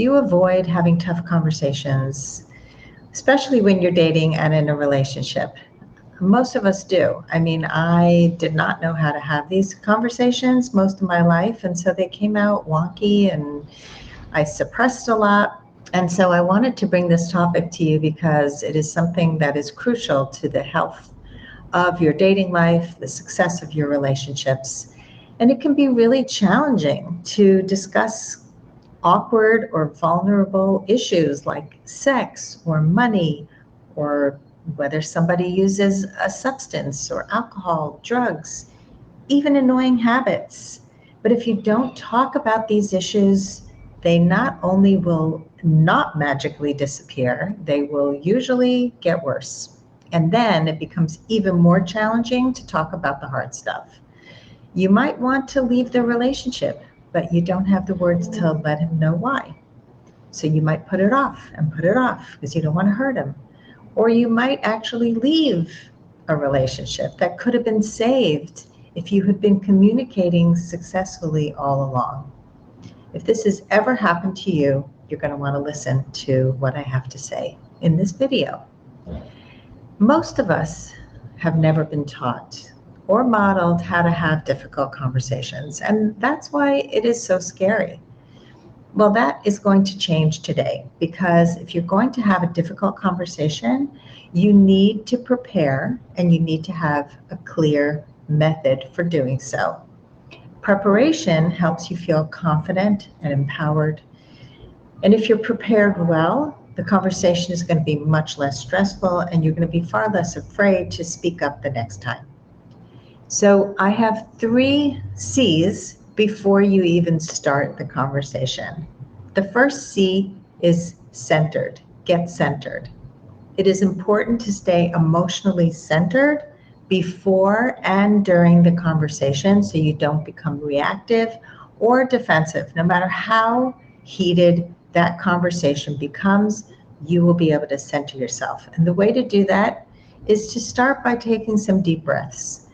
you avoid having tough conversations, especially when you're dating and in a relationship? Most of us do. I mean, I did not know how to have these conversations most of my life, and so they came out wonky and I suppressed a lot. And so I wanted to bring this topic to you because it is something that is crucial to the health of your dating life, the success of your relationships. And it can be really challenging to discuss awkward or vulnerable issues like sex or money, or whether somebody uses a substance or alcohol, drugs, even annoying habits. But if you don't talk about these issues, they not only will not magically disappear, they will usually get worse. And then it becomes even more challenging to talk about the hard stuff. You might want to leave the relationship, but you don't have the words to let him know why. So you might put it off and put it off because you don't want to hurt him. Or you might actually leave a relationship that could have been saved if you had been communicating successfully all along. If this has ever happened to you, you're going to want to listen to what I have to say in this video. Most of us have never been taught or modeled how to have difficult conversations, and that's why it is so scary. Well, that is going to change today, because if you're going to have a difficult conversation, you need to prepare and you need to have a clear method for doing so. Preparation helps you feel confident and empowered. And if you're prepared well, the conversation is going to be much less stressful and you're going to be far less afraid to speak up the next time. So I have 3 C's before you even start the conversation. The first C is centered. Get centered. It is important to stay emotionally centered before and during the conversation so you don't become reactive or defensive. No matter how heated that conversation becomes, you will be able to center yourself. And the way to do that is to start by taking some deep breaths.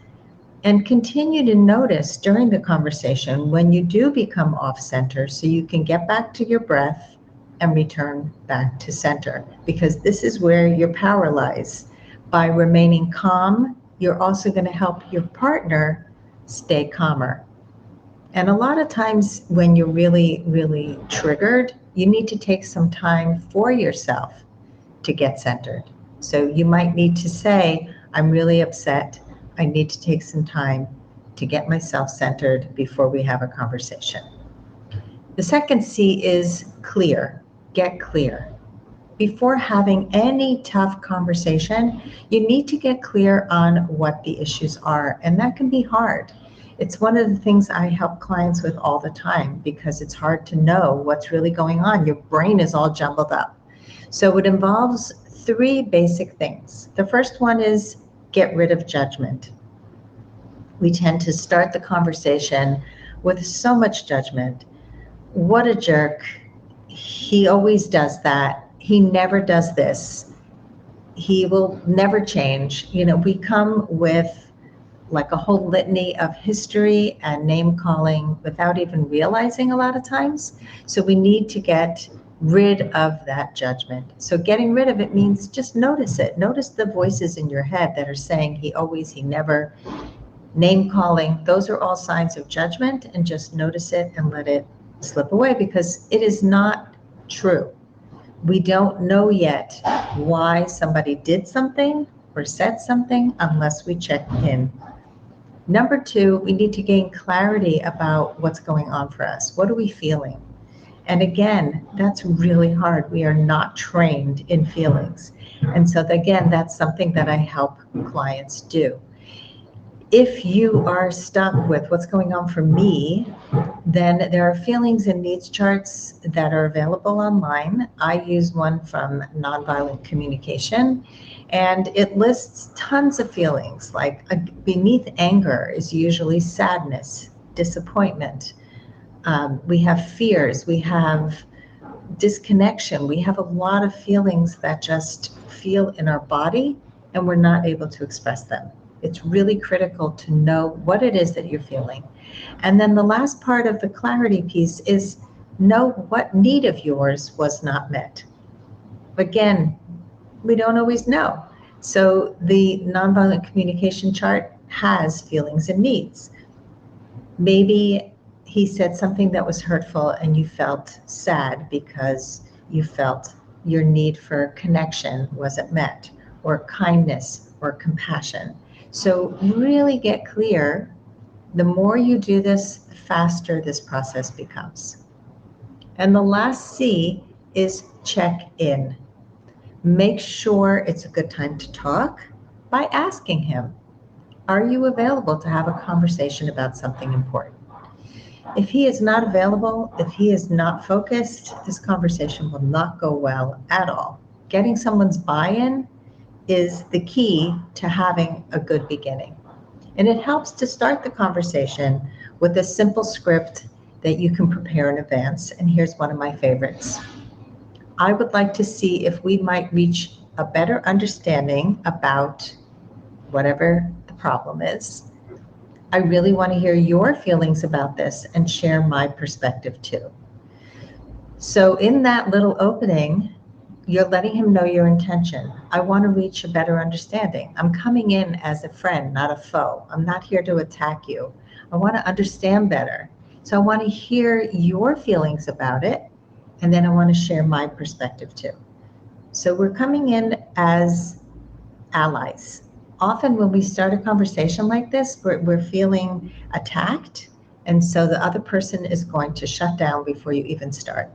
And continue to notice during the conversation when you do become off center so you can get back to your breath and return back to center, because this is where your power lies. By remaining calm, you're also going to help your partner stay calmer. And a lot of times when you're really, really triggered, you need to take some time for yourself to get centered. So you might need to say, I'm really upset. I need to take some time to get myself centered before we have a conversation. The second C is clear. Get clear. Before having any tough conversation, you need to get clear on what the issues are, and that can be hard. It's one of the things I help clients with all the time because it's hard to know what's really going on. Your brain is all jumbled up. So it involves 3 basic things. The first one is get rid of judgment. We tend to start the conversation with so much judgment. What a jerk. He always does that. He never does this. He will never change. We come with like a whole litany of history and name calling without even realizing a lot of times. So we need to get rid of that judgment. So getting rid of it means just notice it. Notice the voices in your head that are saying he always, he never, name calling. Those are all signs of judgment, and just notice it and let it slip away because it is not true. We don't know yet why somebody did something or said something unless we check in. Number 2, we need to gain clarity about what's going on for us. What are we feeling? And again, that's really hard. We are not trained in feelings. And so again, that's something that I help clients do. If you are stuck with what's going on for me, then there are feelings and needs charts that are available online. I use one from Nonviolent Communication, and it lists tons of feelings. Like beneath anger is usually sadness, disappointment. We have fears, we have disconnection, we have a lot of feelings that just feel in our body and we're not able to express them. It's really critical to know what it is that you're feeling. And then the last part of the clarity piece is Know what need of yours was not met. Again, we don't always know. So the nonviolent communication chart has feelings and needs. Maybe he said something that was hurtful and you felt sad because you felt your need for connection wasn't met, or kindness or compassion. So really get clear. The more you do this, the faster this process becomes. And the last C is check in. Make sure it's a good time to talk by asking him, are you available to have a conversation about something important? If he is not available, if he is not focused, this conversation will not go well at all. Getting someone's buy-in is the key to having a good beginning. And it helps to start the conversation with a simple script that you can prepare in advance. And here's one of my favorites. I would like to see if we might reach a better understanding about whatever the problem is. I really want to hear your feelings about this and share my perspective too. So in that little opening, you're letting him know your intention. I want to reach a better understanding. I'm coming in as a friend, not a foe. I'm not here to attack you. I want to understand better. So I want to hear your feelings about it, and then I want to share my perspective too. So we're coming in as allies. Often when we start a conversation like this, we're feeling attacked, and so the other person is going to shut down before you even start.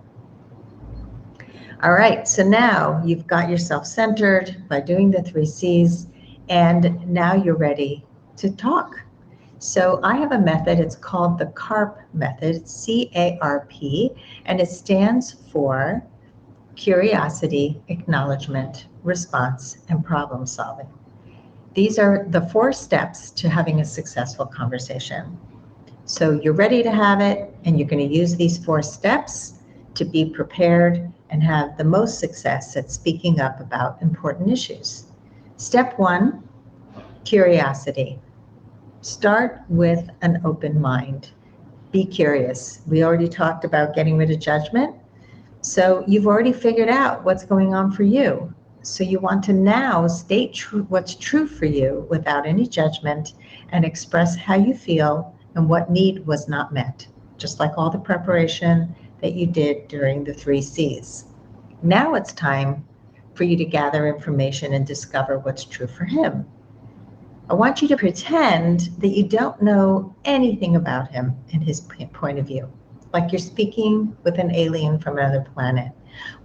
All right, so now you've got yourself centered by doing the 3 C's, and now you're ready to talk. So I have a method, it's called the CARP method, it's C-A-R-P, and it stands for curiosity, acknowledgement, response, and problem solving. These are the 4 steps to having a successful conversation. So you're ready to have it, and you're going to use these 4 steps to be prepared and have the most success at speaking up about important issues. Step 1, curiosity. Start with an open mind. Be curious. We already talked about getting rid of judgment. So you've already figured out what's going on for you. So you want to now state what's true for you without any judgment and express how you feel and what need was not met, just like all the preparation that you did during the 3 C's. Now it's time for you to gather information and discover what's true for him. I want you to pretend that you don't know anything about him and his point of view, like you're speaking with an alien from another planet.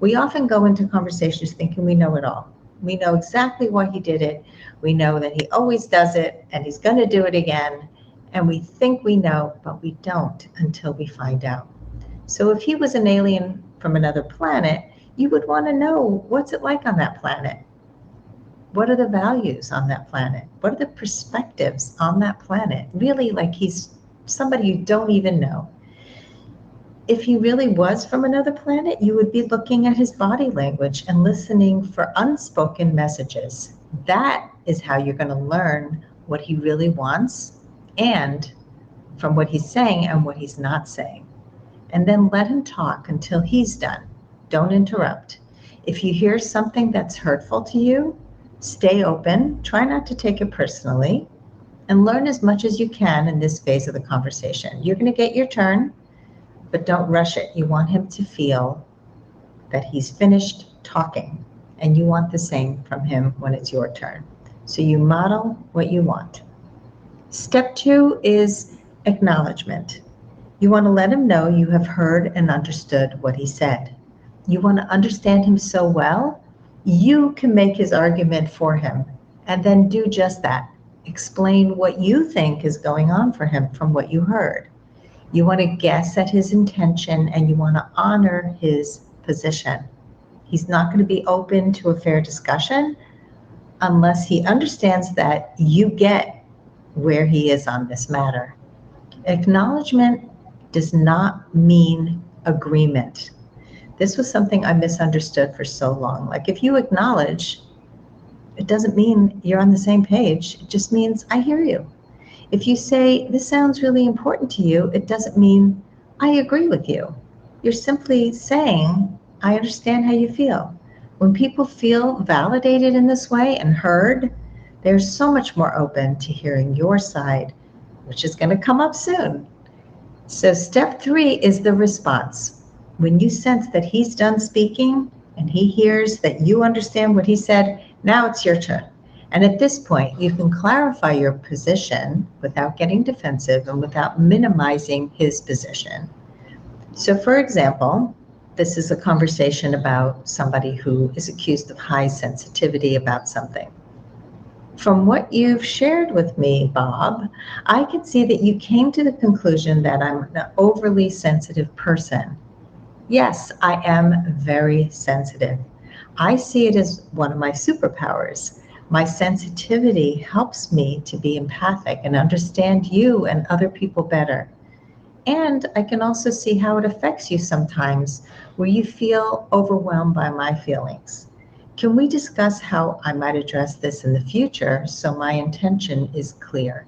We often go into conversations thinking we know it all. We know exactly why he did it. We know that he always does it and he's going to do it again. And we think we know, but we don't until we find out. So if he was an alien from another planet, you would want to know, what's it like on that planet? What are the values on that planet? What are the perspectives on that planet? Really, like he's somebody you don't even know. If he really was from another planet, you would be looking at his body language and listening for unspoken messages. That is how you're going to learn what he really wants, and from what he's saying and what he's not saying. And then let him talk until he's done. Don't interrupt. If you hear something that's hurtful to you, stay open, try not to take it personally, and learn as much as you can in this phase of the conversation. You're going to get your turn, but don't rush it. You want him to feel that he's finished talking, and you want the same from him when it's your turn. So you model what you want. Step 2 is acknowledgement. You want to let him know you have heard and understood what he said. You want to understand him so well, you can make his argument for him, and then do just that. Explain what you think is going on for him from what you heard. You want to guess at his intention, and you want to honor his position. He's not going to be open to a fair discussion unless he understands that you get where he is on this matter. Acknowledgement does not mean agreement. This was something I misunderstood for so long. Like, if you acknowledge, it doesn't mean you're on the same page. It just means I hear you. If you say, this sounds really important to you, it doesn't mean I agree with you. you're simply saying, I understand how you feel. When people feel validated in this way and heard, they're so much more open to hearing your side, which is going to come up soon. So step 3 is the response. When you sense that he's done speaking and he hears that you understand what he said, now it's your turn. And at this point, you can clarify your position without getting defensive and without minimizing his position. So for example, this is a conversation about somebody who is accused of high sensitivity about something. From what you've shared with me, Bob, I can see that you came to the conclusion that I'm an overly sensitive person. Yes, I am very sensitive. I see it as one of my superpowers. My sensitivity helps me to be empathic and understand you and other people better. And I can also see how it affects you sometimes, where you feel overwhelmed by my feelings. Can we discuss how I might address this in the future so my intention is clear?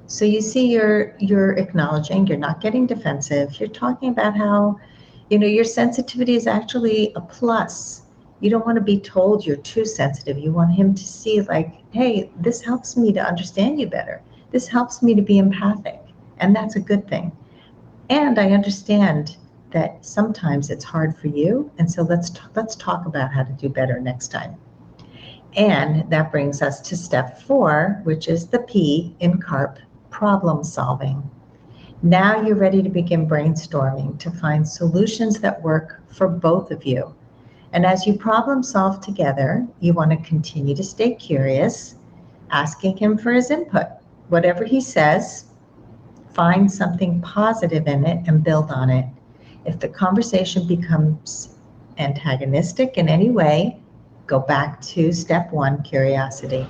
So you see, you're acknowledging, you're not getting defensive. You're talking about how, your sensitivity is actually a plus. You don't want to be told you're too sensitive. You want him to see like, hey, this helps me to understand you better. This helps me to be empathic. And that's a good thing. And I understand that sometimes it's hard for you. And so let's talk about how to do better next time. And that brings us to step 4, which is the P in CARP, problem solving. Now you're ready to begin brainstorming to find solutions that work for both of you. And as you problem solve together, you want to continue to stay curious, asking him for his input. Whatever he says, find something positive in it and build on it. If the conversation becomes antagonistic in any way, go back to step 1, curiosity.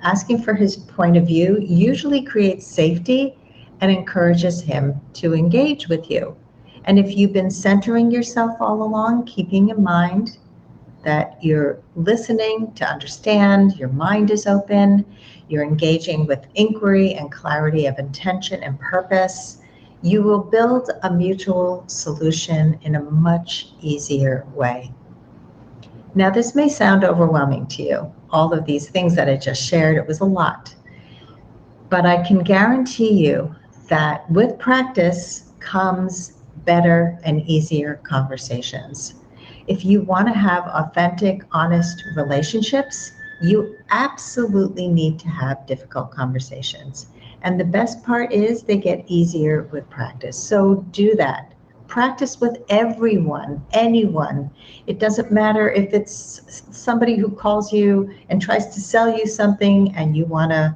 Asking for his point of view usually creates safety and encourages him to engage with you. And if you've been centering yourself all along, keeping in mind that you're listening to understand, your mind is open, you're engaging with inquiry and clarity of intention and purpose, you will build a mutual solution in a much easier way. Now, this may sound overwhelming to you. All of these things that I just shared, it was a lot. But I can guarantee you that with practice comes better and easier conversations. If you want to have authentic, honest relationships, you absolutely need to have difficult conversations. And the best part is they get easier with practice. So do that. Practice with everyone, anyone. It doesn't matter if it's somebody who calls you and tries to sell you something and you want to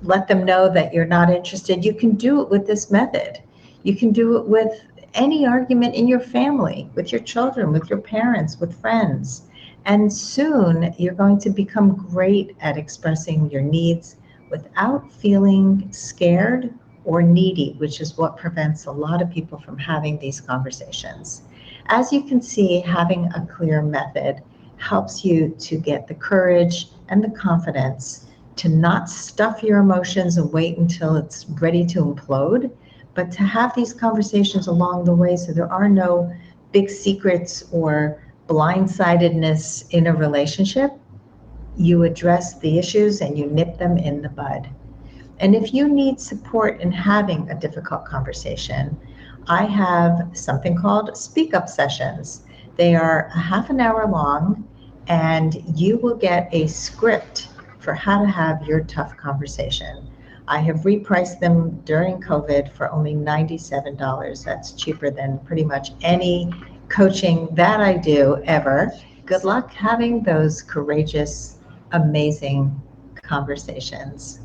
let them know that you're not interested. You can do it with this method. You can do it with any argument in your family, with your children, with your parents, with friends. And soon you're going to become great at expressing your needs without feeling scared or needy, which is what prevents a lot of people from having these conversations. As you can see, having a clear method helps you to get the courage and the confidence to not stuff your emotions and wait until it's ready to implode, but to have these conversations along the way so there are no big secrets or blindsidedness in a relationship. You address the issues and you nip them in the bud. And if you need support in having a difficult conversation, I have something called Speak Up Sessions. They are a half an hour long, and you will get a script for how to have your tough conversation. I have repriced them during COVID for only $97. That's cheaper than pretty much any coaching that I do ever. Good luck having those courageous, amazing conversations.